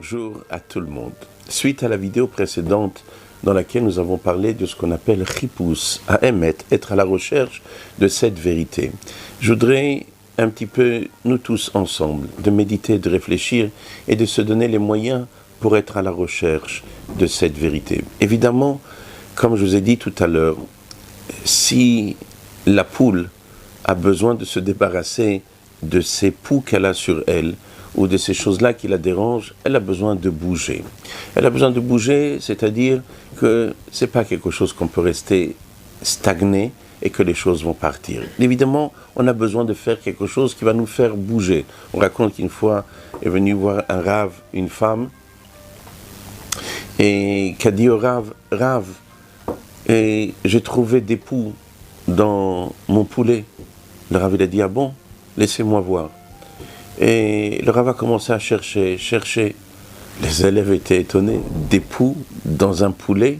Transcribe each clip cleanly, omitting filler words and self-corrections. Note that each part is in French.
Bonjour à tout le monde. Suite à la vidéo précédente dans laquelle nous avons parlé de ce qu'on appelle Chipus, à émettre, être à la recherche de cette vérité. Je voudrais un petit peu, nous tous ensemble, de méditer, de réfléchir et de se donner les moyens pour être à la recherche de cette vérité. Évidemment, comme je vous ai dit tout à l'heure, si la poule a besoin de se débarrasser de ces poux qu'elle a sur elle, ou de ces choses-là qui la dérangent, elle a besoin de bouger. Elle a besoin de bouger, c'est-à-dire que ce n'est pas quelque chose qu'on peut rester stagné et que les choses vont partir. Évidemment, on a besoin de faire quelque chose qui va nous faire bouger. On raconte qu'une fois est venu voir un Rav, une femme, et qu'a dit au Rav, et j'ai trouvé des poux dans mon poulet. Le Rav, il a dit, ah bon, laissez-moi voir. Et le Rav a commencé à chercher. Les élèves étaient étonnés. Des poux dans un poulet,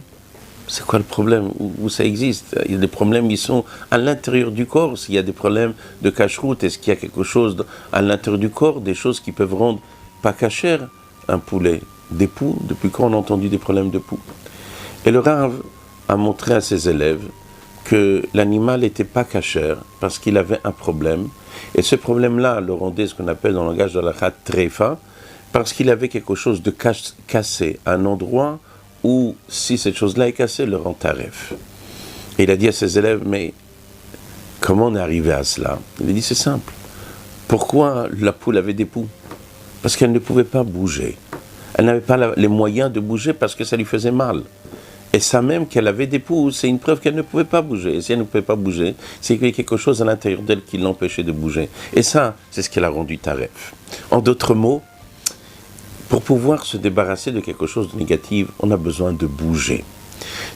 c'est quoi le problème? Où ça existe? Il y a des problèmes qui sont à l'intérieur du corps. S'il y a des problèmes de cache-route, est-ce qu'il y a quelque chose à l'intérieur du corps, des choses qui peuvent rendre pas cachère un poulet? Des poux, depuis quand on a entendu des problèmes de poux? Et le Rav a montré à ses élèves que l'animal n'était pas cachère parce qu'il avait un problème. Et ce problème-là le rendait ce qu'on appelle dans le langage de la khat tréfa, parce qu'il avait quelque chose de cassé, un endroit où, si cette chose-là est cassée, le rend taref. Et il a dit à ses élèves, mais comment on est arrivé à cela? Il a dit, c'est simple. Pourquoi la poule avait des poux? Parce qu'elle ne pouvait pas bouger. Elle n'avait pas les moyens de bouger parce que ça lui faisait mal. Et ça même qu'elle avait des poux, c'est une preuve qu'elle ne pouvait pas bouger. Et si elle ne pouvait pas bouger, c'est qu'il y a quelque chose à l'intérieur d'elle qui l'empêchait de bouger. Et ça, c'est ce qu'elle a rendu taref. En d'autres mots, pour pouvoir se débarrasser de quelque chose de négatif, on a besoin de bouger.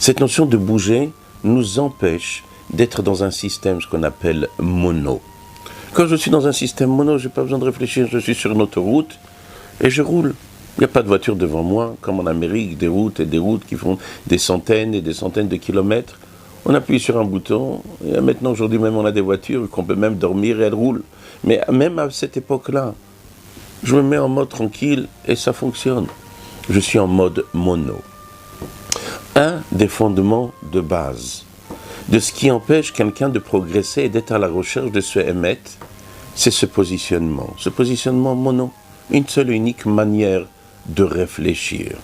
Cette notion de bouger nous empêche d'être dans un système, ce qu'on appelle mono. Quand je suis dans un système mono, je n'ai pas besoin de réfléchir, je suis sur une autoroute et je roule. Il n'y a pas de voiture devant moi, comme en Amérique, des routes et des routes qui font des centaines et des centaines de kilomètres. On appuie sur un bouton, et maintenant aujourd'hui même on a des voitures qu'on peut même dormir et elles roulent. Mais même à cette époque-là, je me mets en mode tranquille et ça fonctionne. Je suis en mode mono. Un des fondements de base de ce qui empêche quelqu'un de progresser et d'être à la recherche de se émettre, c'est ce positionnement mono. Une seule et unique manière de réfléchir.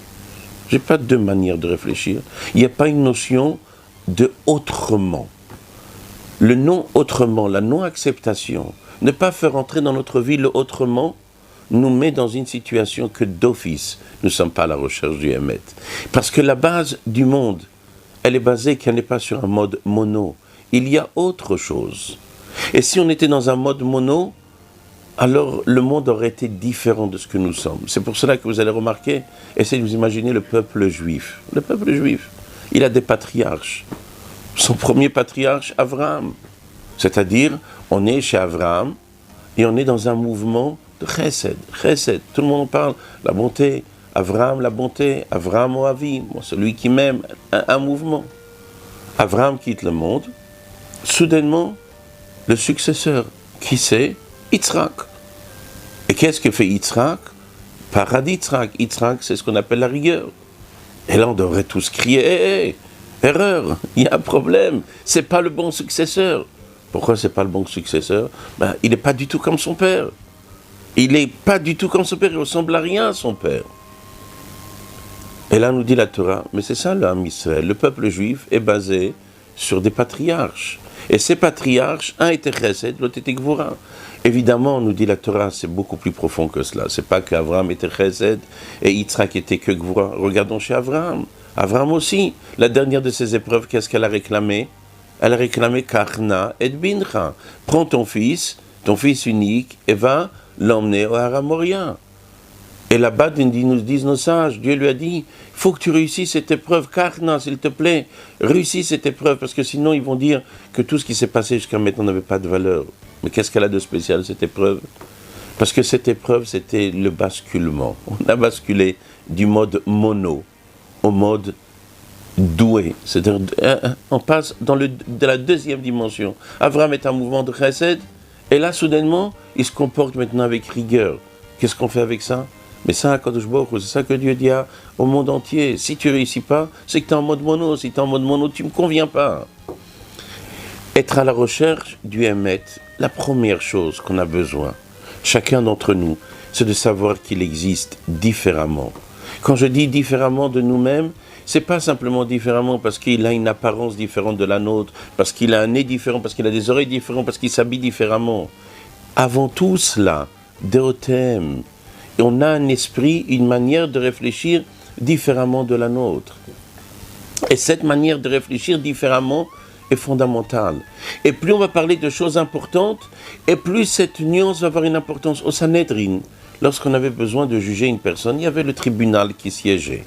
Je n'ai pas deux manières de réfléchir. Il n'y a pas une notion de autrement. Le non autrement, la non-acceptation, ne pas faire entrer dans notre vie le autrement, nous met dans une situation que d'office, nous ne sommes pas à la recherche du Hémet. Parce que la base du monde, elle est basée qu'elle n'est pas sur un mode mono. Il y a autre chose. Et si on était dans un mode mono, alors le monde aurait été différent de ce que nous sommes. C'est pour cela que vous allez remarquer, essayez de vous imaginer le peuple juif. Le peuple juif, il a des patriarches. Son premier patriarche, Abraham. C'est-à-dire, on est chez Abraham et on est dans un mouvement de chesed. Chesed, tout le monde parle, la bonté. Abraham, la bonté. Abraham Oavi, celui qui m'aime, un mouvement. Abraham quitte le monde. Soudainement, le successeur, qui c'est? Yitzhak. Et qu'est-ce que fait Yitzhak? Paradis Yitzhak. Yitzhak, c'est ce qu'on appelle la rigueur. Et là, on devrait tous crier, hé, erreur, il y a un problème, c'est pas le bon successeur. Pourquoi c'est pas le bon successeur? Il n'est pas du tout comme son père. Il n'est pas du tout comme son père, il ressemble à rien à son père. Et là, nous dit la Torah, mais c'est ça l'âme Israël. Le peuple juif est basé sur des patriarches. Et ces patriarches, un était chesed, l'autre était gvura. Évidemment, nous dit la Torah, c'est beaucoup plus profond que cela. C'est pas qu'Abraham était chesed et Yitzhak était que gvura. Regardons chez Abraham. Abraham aussi, la dernière de ses épreuves, qu'est-ce qu'elle a réclamé? Elle a réclamé Karna et Bincha. Prends ton fils unique, et va l'emmener au Har Moria. Et là-bas, nous disent nos sages, Dieu lui a dit, il faut que tu réussisses cette épreuve, Karna, s'il te plaît, réussis cette épreuve, parce que sinon ils vont dire que tout ce qui s'est passé jusqu'à maintenant n'avait pas de valeur. Mais qu'est-ce qu'elle a de spécial, cette épreuve? Parce que cette épreuve, c'était le basculement. On a basculé du mode mono au mode doué. C'est-à-dire, on passe de la deuxième dimension. Abraham est un mouvement de chesed, et là, soudainement, il se comporte maintenant avec rigueur. Qu'est-ce qu'on fait avec ça? Mais ça, Kadosh Baruch Hu, c'est ça que Dieu dit au monde entier. Si tu ne réussis pas, c'est que tu es en mode mono. Si tu es en mode mono, tu ne me conviens pas. Être à la recherche du Emet, la première chose qu'on a besoin, chacun d'entre nous, c'est de savoir qu'il existe différemment. Quand je dis différemment de nous-mêmes, c'est pas simplement différemment parce qu'il a une apparence différente de la nôtre, parce qu'il a un nez différent, parce qu'il a des oreilles différentes, parce qu'il s'habille différemment. Avant tout cela, Deotem, et on a un esprit, une manière de réfléchir différemment de la nôtre. Et cette manière de réfléchir différemment est fondamentale. Et plus on va parler de choses importantes, et plus cette nuance va avoir une importance. Au Sanhedrin, lorsqu'on avait besoin de juger une personne, il y avait le tribunal qui siégeait.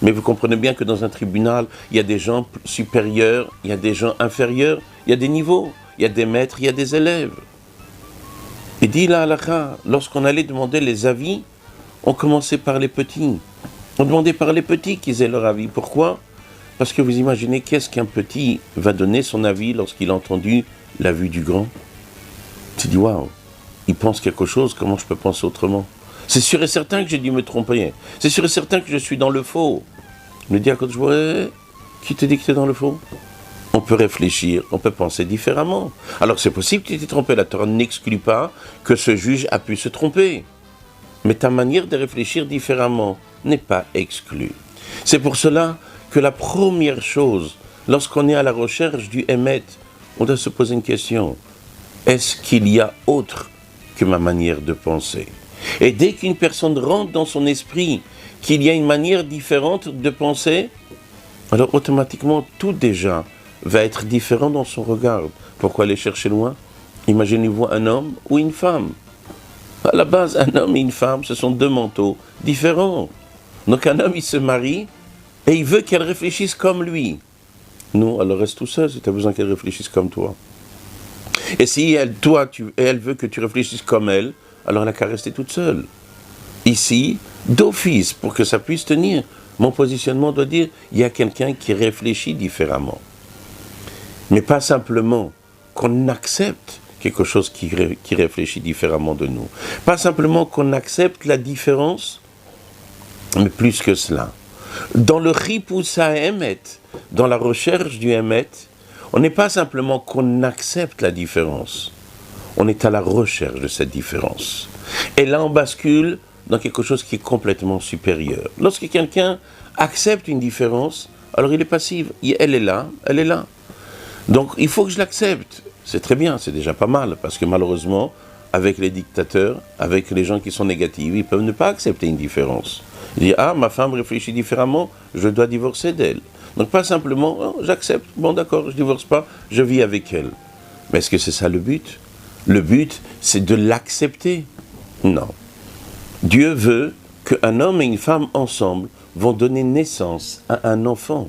Mais vous comprenez bien que dans un tribunal, il y a des gens supérieurs, il y a des gens inférieurs, il y a des niveaux, il y a des maîtres, il y a des élèves. Et dit la halakha, lorsqu'on allait demander les avis, on commençait par les petits. On demandait par les petits qu'ils aient leur avis. Pourquoi ? Parce que vous imaginez qu'est-ce qu'un petit va donner son avis lorsqu'il a entendu la vue du grand ? Tu dis, waouh, il pense quelque chose, comment je peux penser autrement ? C'est sûr et certain que j'ai dû me tromper. C'est sûr et certain que je suis dans le faux. Je me dis à côté, qui te dit que tu es dans le faux ? On peut réfléchir, on peut penser différemment. Alors c'est possible que tu t'es trompé, la Torah n'exclut pas que ce juge a pu se tromper. Mais ta manière de réfléchir différemment n'est pas exclue. C'est pour cela que la première chose, lorsqu'on est à la recherche du Emet, on doit se poser une question. Est-ce qu'il y a autre que ma manière de penser ? Et dès qu'une personne rentre dans son esprit qu'il y a une manière différente de penser, alors automatiquement tout déjà va être différent dans son regard. Pourquoi aller chercher loin ? Imaginez-vous un homme ou une femme. À la base, un homme et une femme, ce sont deux manteaux différents. Donc un homme, il se marie et il veut qu'elle réfléchisse comme lui. Non, elle reste tout seul si tu as besoin qu'elle réfléchisse comme toi. Et si elle veut que tu réfléchisses comme elle, alors elle n'a qu'à rester toute seule. Ici, d'office, pour que ça puisse tenir, mon positionnement doit dire, il y a quelqu'un qui réfléchit différemment. Mais pas simplement qu'on accepte quelque chose qui réfléchit différemment de nous. Pas simplement qu'on accepte la différence, mais plus que cela. Dans le Chipoussa Emet, dans la recherche du Emet, on n'est pas simplement qu'on accepte la différence, on est à la recherche de cette différence. Et là, on bascule dans quelque chose qui est complètement supérieur. Lorsque quelqu'un accepte une différence, alors il est passif. Elle est là, elle est là. Donc, il faut que je l'accepte. C'est très bien, c'est déjà pas mal, parce que malheureusement, avec les dictateurs, avec les gens qui sont négatifs, ils peuvent ne pas accepter une différence. Ils disent, ma femme réfléchit différemment, je dois divorcer d'elle. Donc, pas simplement, j'accepte, bon d'accord, je ne divorce pas, je vis avec elle. Mais est-ce que c'est ça le but ? Le but, c'est de l'accepter. Non. Dieu veut qu'un homme et une femme ensemble vont donner naissance à un enfant.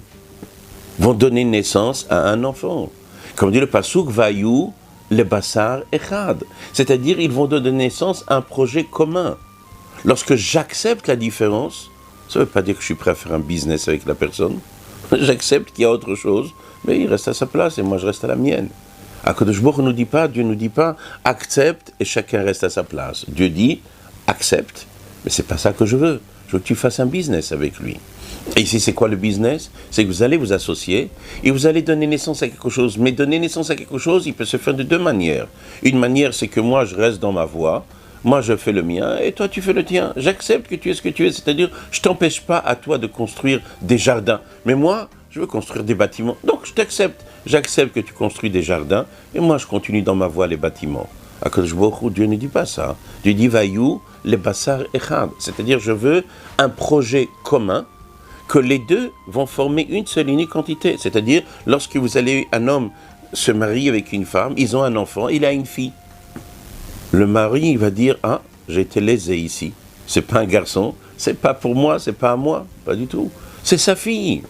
Vont donner naissance à un enfant. Comme dit le Passouk, Vayu, le Bassar Echad. C'est-à-dire, ils vont donner naissance à un projet commun. Lorsque j'accepte la différence, ça ne veut pas dire que je suis prêt à faire un business avec la personne. J'accepte qu'il y a autre chose, mais il reste à sa place et moi je reste à la mienne. Akadosh Baruch Hu Dieu nous dit pas accepte et chacun reste à sa place. Dieu dit accepte, mais c'est pas ça que je veux. Je veux que tu fasses un business avec lui. Et ici, c'est quoi le business ? C'est que vous allez vous associer et vous allez donner naissance à quelque chose. Mais donner naissance à quelque chose, il peut se faire de deux manières. Une manière, c'est que moi, je reste dans ma voie, moi, je fais le mien et toi, tu fais le tien. J'accepte que tu es ce que tu es, c'est-à-dire, je ne t'empêche pas à toi de construire des jardins. Mais moi, je veux construire des bâtiments. Donc, je t'accepte. J'accepte que tu construis des jardins et moi, je continue dans ma voie les bâtiments. Akadosh Baruch Hu, Dieu ne dit pas ça. Dieu dit, Vayu, le Bassar Echad. C'est-à-dire, je veux un projet commun que les deux vont former une seule unique entité. C'est-à-dire, lorsque vous allez, un homme se marie avec une femme, ils ont un enfant, il a une fille. Le mari, il va dire, j'ai été lésé ici. C'est pas un garçon, c'est pas pour moi, c'est pas à moi, pas du tout. C'est sa fille.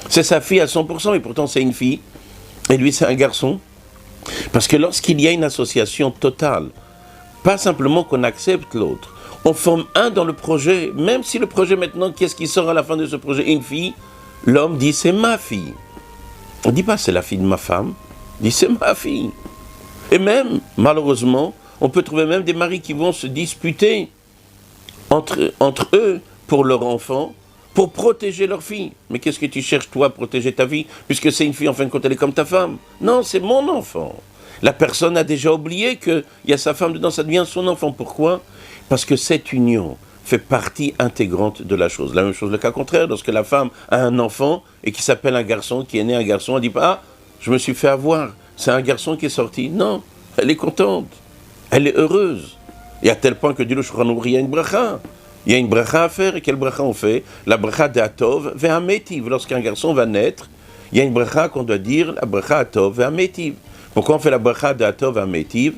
C'est sa fille à 100%, et pourtant c'est une fille. Et lui, c'est un garçon. Parce que lorsqu'il y a une association totale, pas simplement qu'on accepte l'autre, on forme un dans le projet, même si le projet maintenant, qu'est-ce qui sort à la fin de ce projet ? Une fille, l'homme dit c'est ma fille. On ne dit pas c'est la fille de ma femme, on dit c'est ma fille. Et même, malheureusement, on peut trouver même des maris qui vont se disputer entre eux pour leur enfant, pour protéger leur fille. Mais qu'est-ce que tu cherches, toi, à protéger ta vie, puisque c'est une fille, en fin de compte, elle est comme ta femme? Non, c'est mon enfant. La personne a déjà oublié qu'il y a sa femme dedans, ça devient son enfant. Pourquoi? Parce que cette union fait partie intégrante de la chose. La même chose, le cas contraire, lorsque la femme a un enfant et qui s'appelle un garçon, qui est né un garçon, elle dit pas, ah, je me suis fait avoir, c'est un garçon qui est sorti. Non, elle est contente, elle est heureuse. Et à tel point que dit le Shulchan Aruch, il y a une bracha. Il y a une bracha à faire, et quelle bracha on fait? La bracha d'Atov ve'ametiv. Lorsqu'un garçon va naître, il y a une bracha qu'on doit dire, la bracha Atov ve'ametiv. Pourquoi on fait la bracha d'Atov ve'ametiv?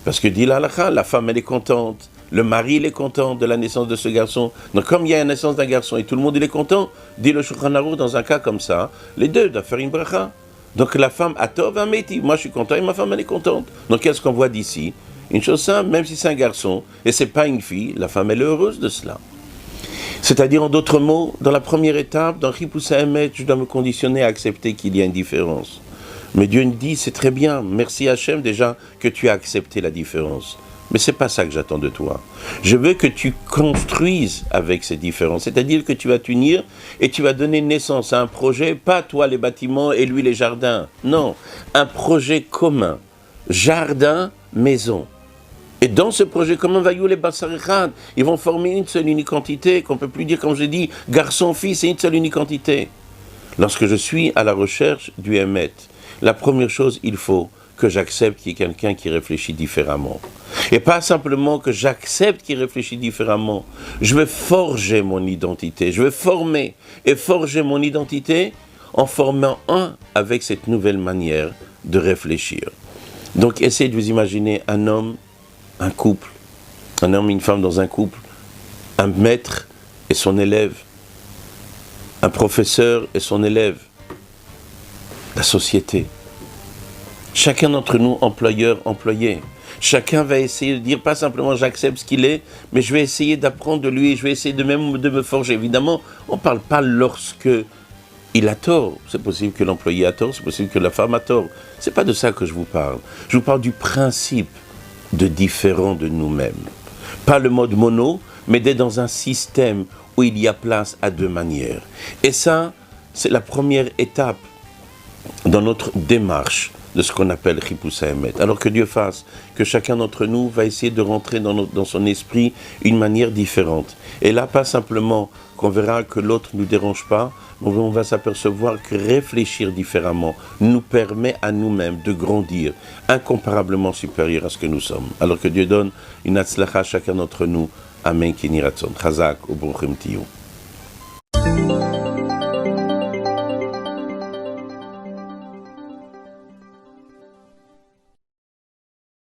Parce que dit l'halakha, la femme elle est contente, le mari il est content de la naissance de ce garçon. Donc comme il y a la naissance d'un garçon et tout le monde il est content, dit le Shulchan Aruch, dans un cas comme ça, les deux doivent faire une bracha. Donc la femme Atov ve'ametiv, moi je suis content et ma femme elle est contente. Donc qu'est-ce qu'on voit d'ici? Une chose simple, même si c'est un garçon, et c'est pas une fille, la femme elle est heureuse de cela. C'est-à-dire, en d'autres mots, dans la première étape, dans Chipus Haemet, je dois me conditionner à accepter qu'il y a une différence. Mais Dieu me dit, c'est très bien, merci Hachem déjà que tu as accepté la différence. Mais c'est pas ça que j'attends de toi. Je veux que tu construises avec ces différences, c'est-à-dire que tu vas t'unir et tu vas donner naissance à un projet, pas toi les bâtiments et lui les jardins. Non, un projet commun, jardin, maison. Et dans ce projet commun, les Bassarichad, ils vont former une seule unique entité, qu'on ne peut plus dire, comme je dis, garçon-fille, c'est une seule unique entité. Lorsque je suis à la recherche du Emet, la première chose, il faut que j'accepte qu'il y ait quelqu'un qui réfléchit différemment. Et pas simplement que j'accepte qu'il réfléchit différemment. Je vais forger mon identité, je vais former et forger mon identité en formant un avec cette nouvelle manière de réfléchir. Donc essayez de vous imaginer un homme, un couple, un homme et une femme dans un couple, un maître et son élève, un professeur et son élève, la société. Chacun d'entre nous, employeur, employé, chacun va essayer de dire, pas simplement j'accepte ce qu'il est, mais je vais essayer d'apprendre de lui, je vais essayer de même de me forger. Évidemment, on ne parle pas lorsque il a tort. C'est possible que l'employé a tort, c'est possible que la femme a tort. C'est pas de ça que je vous parle. Je vous parle du principe de différent de nous-mêmes. Pas le mode mono, mais d'être dans un système où il y a place à deux manières. Et ça, c'est la première étape dans notre démarche de ce qu'on appelle Chipus Haemet. Alors que Dieu fasse que chacun d'entre nous va essayer de rentrer dans son esprit une manière différente. Et là, pas simplement qu'on verra que l'autre ne nous dérange pas, mais on va s'apercevoir que réfléchir différemment nous permet à nous-mêmes de grandir incomparablement supérieur à ce que nous sommes. Alors que Dieu donne une hatzlacha à chacun d'entre nous. Amen, Kini Ratzon. Chazak, Ubruchim Tiyou.